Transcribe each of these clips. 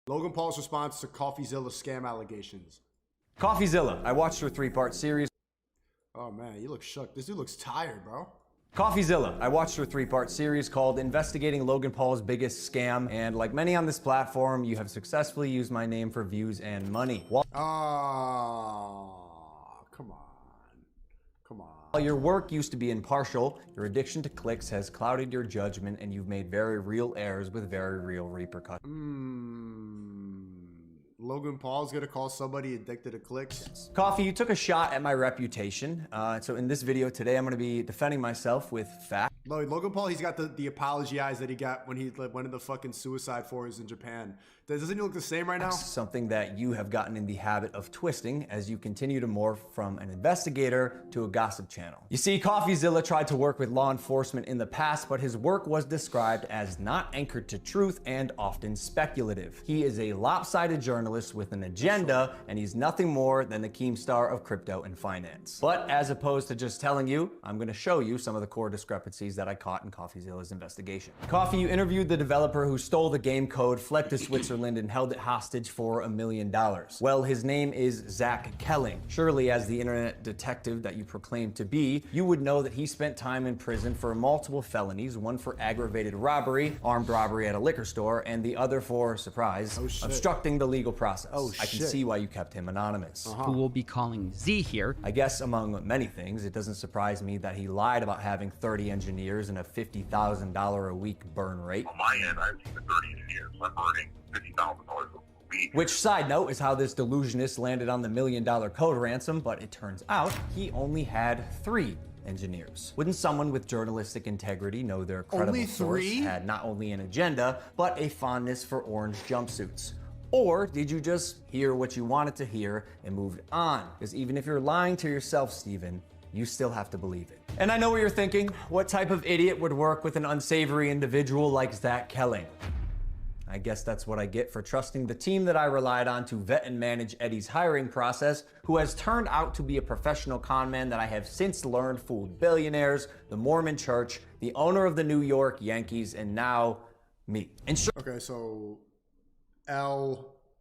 Logan Paul's response to Zilla scam allegations. Zilla. I watched her 3-part series. Oh man, you look shook. This dude looks tired, bro. Zilla. I watched her 3-part series called Investigating Logan Paul's Biggest Scam, and like many on this platform, you have successfully used my name for views and money. Oh, come on. Come on. While your work used to be impartial, your addiction to clicks has clouded your judgment and you've made very real errors with very real repercussions. Logan Paul's gonna call somebody addicted to clicks? Coffee, you took a shot at my reputation. So in this video today, I'm gonna be defending myself with facts. Logan Paul, he's got the apology eyes that he got when he went in the fucking suicide forest in Japan. Doesn't he look the same right now? Something that you have gotten in the habit of twisting as you continue to morph from an investigator to a gossip channel. You see, Zilla tried to work with law enforcement in the past, but his work was described as not anchored to truth and often speculative. He is a lopsided journalist with an agenda, and he's nothing more than the Keemstar of crypto and finance. But as opposed to just telling you, I'm gonna show you some of the core discrepancies that I caught in Zilla's investigation. You interviewed the developer who stole the game code, fled to Switzerland, and held it hostage for $1 million. Well, his name is Zach Kelling. Surely, as the internet detective that you proclaim to be, you would know that he spent time in prison for multiple felonies, one for aggravated robbery, armed robbery at a liquor store, and the other for, surprise, obstructing the legal process. I can see why you kept him anonymous. Who we'll be calling Z here. I guess among many things, it doesn't surprise me that he lied about having 30 engineers and a $50,000 a week burn rate. On my end, I have 30 engineers. I'm burning $50,000 a week. Which, side note, is how this delusionist landed on the $1 million code ransom, but it turns out he only had 3 engineers. Wouldn't someone with journalistic integrity know their credible source had not only an agenda, but a fondness for orange jumpsuits? Or did you just hear what you wanted to hear and moved on? Because even if you're lying to yourself, Steven, you still have to believe it. And I know what you're thinking. What type of idiot would work with an unsavory individual like Zach Kelling? I guess that's what I get for trusting the team that I relied on to vet and manage Eddie's hiring process, who has turned out to be a professional con man that I have since learned fooled billionaires, the Mormon Church, the owner of the New York Yankees, and now me. And okay, so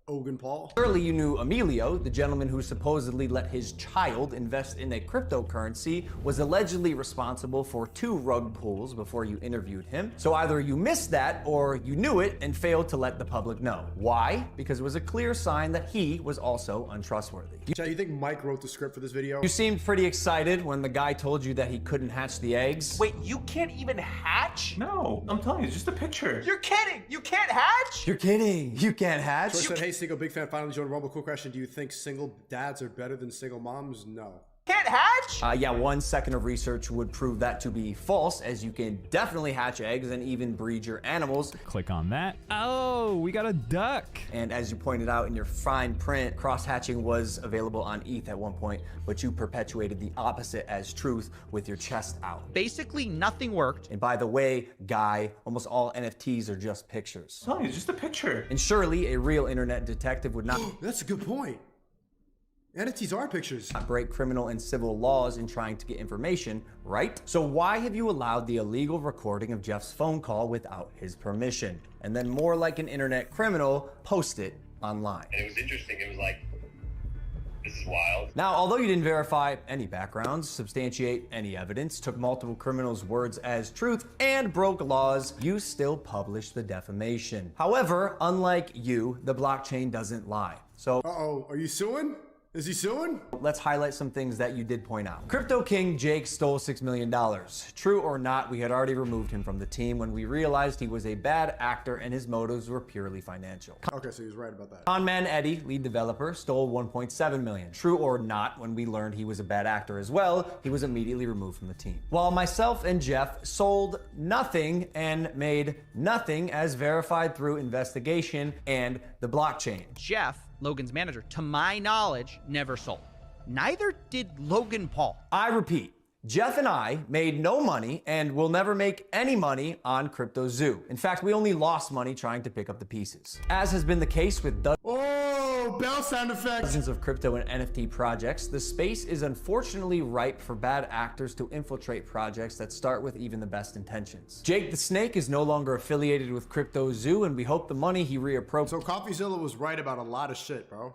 Logan Paul? Surely you knew Emilio, the gentleman who supposedly let his child invest in a cryptocurrency, was allegedly responsible for 2 rug pulls before you interviewed him. So either you missed that or you knew it and failed to let the public know. Why? Because it was a clear sign that he was also untrustworthy. Chad, you think Mike wrote the script for this video? You seemed pretty excited when the guy told you that he couldn't hatch the eggs. Wait, you can't even hatch? No, I'm telling you, it's just a picture. You're kidding! You can't hatch? You're kidding! You can't hatch? Troy said, hey, Single, big fan, finally joined Rumble. Cool question. Do you think single dads are better than single moms? No. Can't hatch? Yeah, 1 second of research would prove that to be false, as you can definitely hatch eggs and even breed your animals. Click on that. Oh, we got a duck. And as you pointed out in your fine print, cross-hatching was available on ETH at one point, but you perpetuated the opposite as truth with your chest out. Basically, nothing worked. And by the way, guy, almost all NFTs are just pictures. I'm telling you, it's just a picture. And surely a real internet detective would not That's a good point. NFTs are pictures. break criminal and civil laws in trying to get information, right? So why have you allowed the illegal recording of Jeff's phone call without his permission? And then more like an internet criminal, post it online. And it was interesting. It was like, this is wild. Now, although you didn't verify any backgrounds, substantiate any evidence, took multiple criminals' words as truth, and broke laws, you still published the defamation. However, unlike you, the blockchain doesn't lie. So, Uh-oh, are you suing? Is he suing? let's highlight some things that you did point out. Crypto King Jake stole $6 million. True or not, we had already removed him from the team when we realized he was a bad actor and his motives were purely financial. Okay, so he was right about that. Conman Eddie, lead developer, stole $1.7 million. True or not, when we learned he was a bad actor as well, he was immediately removed from the team. While myself and Jeff sold nothing and made nothing as verified through investigation and the blockchain. Jeff, Logan's manager, to my knowledge, never sold. Neither did Logan Paul. I repeat, Jeff and I made no money and will never make any money on Crypto Zoo. In fact, we only lost money trying to pick up the pieces. As has been the case with Oh bell sound effects. Dozens of crypto and NFT projects, the space is unfortunately ripe for bad actors to infiltrate projects that start with even the best intentions. Jake the Snake is no longer affiliated with Crypto Zoo, and we hope the money he reappropriated So CoffeeZilla was right about a lot of shit, bro.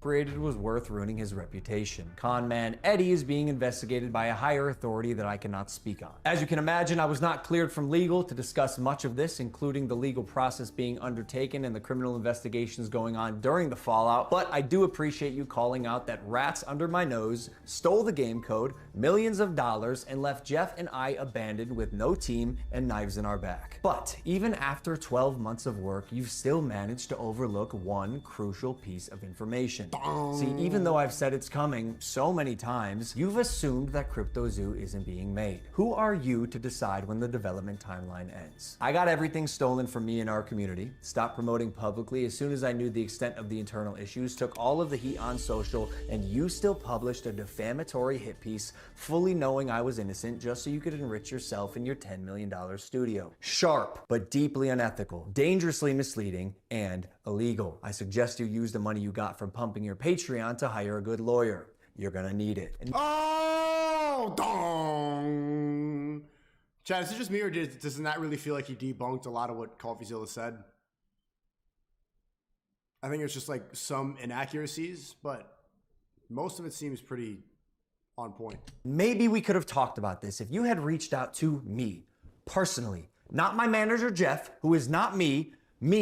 was worth ruining his reputation. Con man Eddie is being investigated by a higher authority that I cannot speak on. As you can imagine, I was not cleared from legal to discuss much of this, including the legal process being undertaken and the criminal investigations going on during the fallout, but I do appreciate you calling out that rats under my nose stole the game code, millions of dollars, and left Jeff and I abandoned with no team and knives in our back. But even after 12 months of work, you've still managed to overlook one crucial piece of information. See, even though I've said it's coming so many times, you've assumed that Crypto Zoo isn't being made. Who are you to decide when the development timeline ends? I got everything stolen from me and our community, stopped promoting publicly as soon as I knew the extent of the internal issues, took all of the heat on social, and you still published a defamatory hit piece fully knowing I was innocent just so you could enrich yourself in your $10 million studio. Sharp, but deeply unethical, dangerously misleading, and illegal. I suggest you use the money you got from pumping your Patreon to hire a good lawyer. You're gonna need it. Oh, dong. Chad, is it just me, or doesn't that really feel like he debunked a lot of what CoffeeZilla said? I think it's just like some inaccuracies, but most of it seems pretty on point. Maybe we could have talked about this if you had reached out to me personally, not my manager Jeff, who is not me,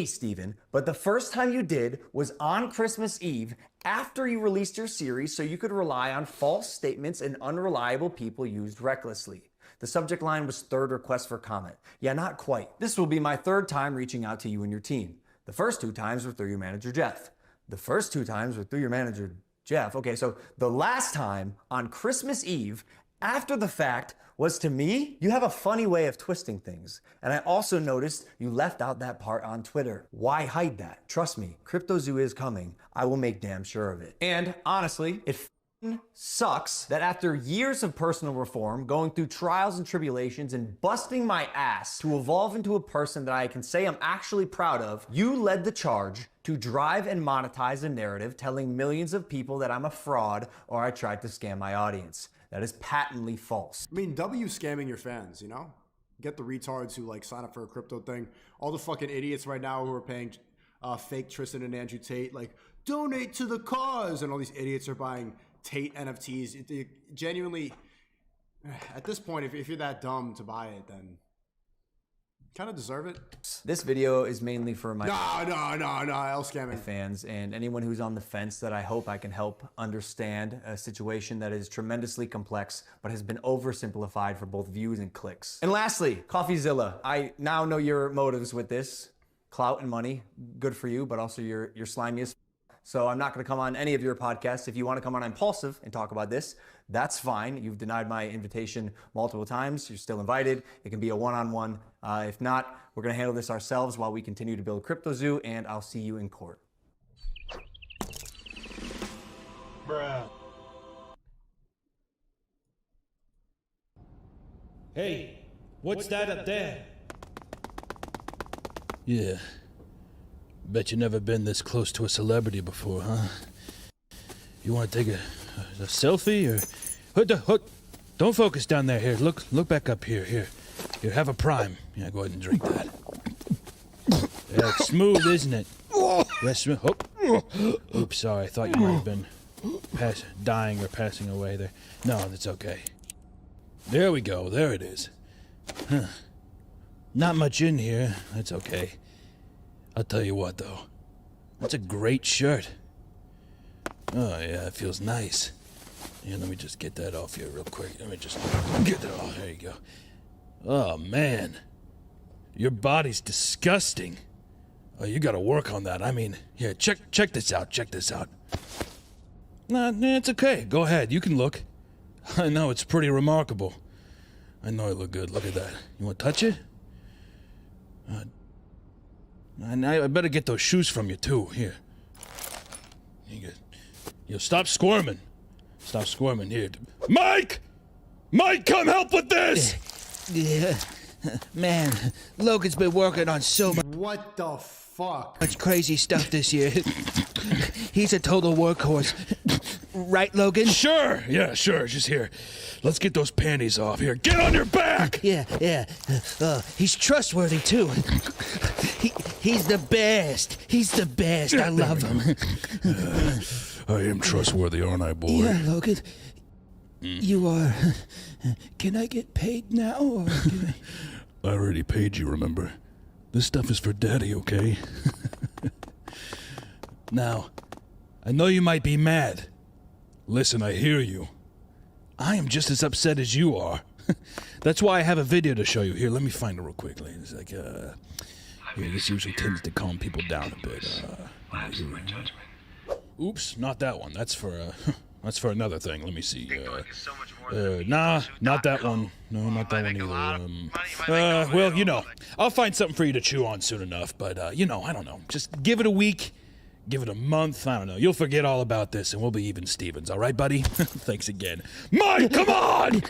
Steven, but the first time you did was on Christmas Eve after you released your series so you could rely on false statements and unreliable people used recklessly. The subject line was third request for comment. Yeah, not quite. This will be my third time reaching out to you and your team. The first 2 times were through your manager Jeff. The first 2 times were through your manager Jeff. Okay, so the last time on Christmas Eve after the fact was to me. You have a funny way of twisting things. And I also noticed you left out that part on Twitter. Why hide that? Trust me, Crypto Zoo is coming. I will make damn sure of it. And honestly, it sucks that after years of personal reform, going through trials and tribulations and busting my ass to evolve into a person that I can say I'm actually proud of, you led the charge to drive and monetize a narrative telling millions of people that I'm a fraud or I tried to scam my audience. That is patently false. I mean, W scamming your fans, you know? Get the retards who like sign up for a crypto thing. All the fucking idiots right now who are paying fake Tristan and Andrew Tate, like, donate to the cause. And all these idiots are buying Tate NFTs. It genuinely, at this point, if you're that dumb to buy it, then kind of deserve it. This video is mainly for my No, L scamming fans and anyone who's on the fence that I hope I can help understand a situation that is tremendously complex but has been oversimplified for both views and clicks. And lastly, CoffeeZilla. I now know your motives with this. Clout and money, good for you, but also you're slimy as so I'm not going to come on any of your podcasts. If you want to come on Impulsive and talk about this, that's fine. You've denied my invitation multiple times. You're still invited. It can be a one-on-one. If not, we're going to handle this ourselves while we continue to build Crypto Zoo, and I'll see you in court. Bruh. Hey, what's that up there? Yeah. Bet you never been this close to a celebrity before, huh? You want to take a selfie or don't focus down there. Here, look back up here. Here, have a prime. Yeah, go ahead and drink that. Yeah, it's smooth, isn't it? Yeah, smooth. Oh. Oops, sorry. I thought you might have been dying or passing away there. No, that's okay. There we go. There it is. Huh. Not much in here. That's okay. I'll tell you what, though. That's a great shirt. Oh, yeah, it feels nice. Yeah, let me just get that off here real quick. Let me just get that off. There you go. Oh, man. Your body's disgusting. Oh, you gotta work on that. I mean, here, check this out. Check this out. Nah, it's okay. Go ahead. You can look. I know, it's pretty remarkable. I know I look good. Look at that. You want to touch it? I better get those shoes from you, too. Here. You stop squirming. Stop squirming. Here. Mike! Mike, come help with this! Yeah. Man, Logan's been working on so What the fuck? much crazy stuff this year. He's a total workhorse. Right, Logan? Sure. Yeah, sure. Just here. Let's get those panties off. Here, get on your back! Yeah. He's trustworthy, too. He's the best. He's the best. I love him. I am trustworthy, aren't I, boy? Yeah, Logan. You are. Can I get paid now, or can I already paid you, remember? This stuff is for Daddy, okay? Now, I know you might be mad. Listen, I hear you. I am just as upset as you are. That's why I have a video to show you. Here, let me find it real quickly. It's like, here, this usually tends to calm people down a bit. Oops, not that one. That's for another thing. Let me see. Nah, not that one. No, not that one either. Well, you know, I'll find something for you to chew on soon enough. But, you know, I don't know. Just give it a week. Give it a month. I don't know. You'll forget all about this, and we'll be even Stevens. All right, buddy? Thanks again. Mike, come on!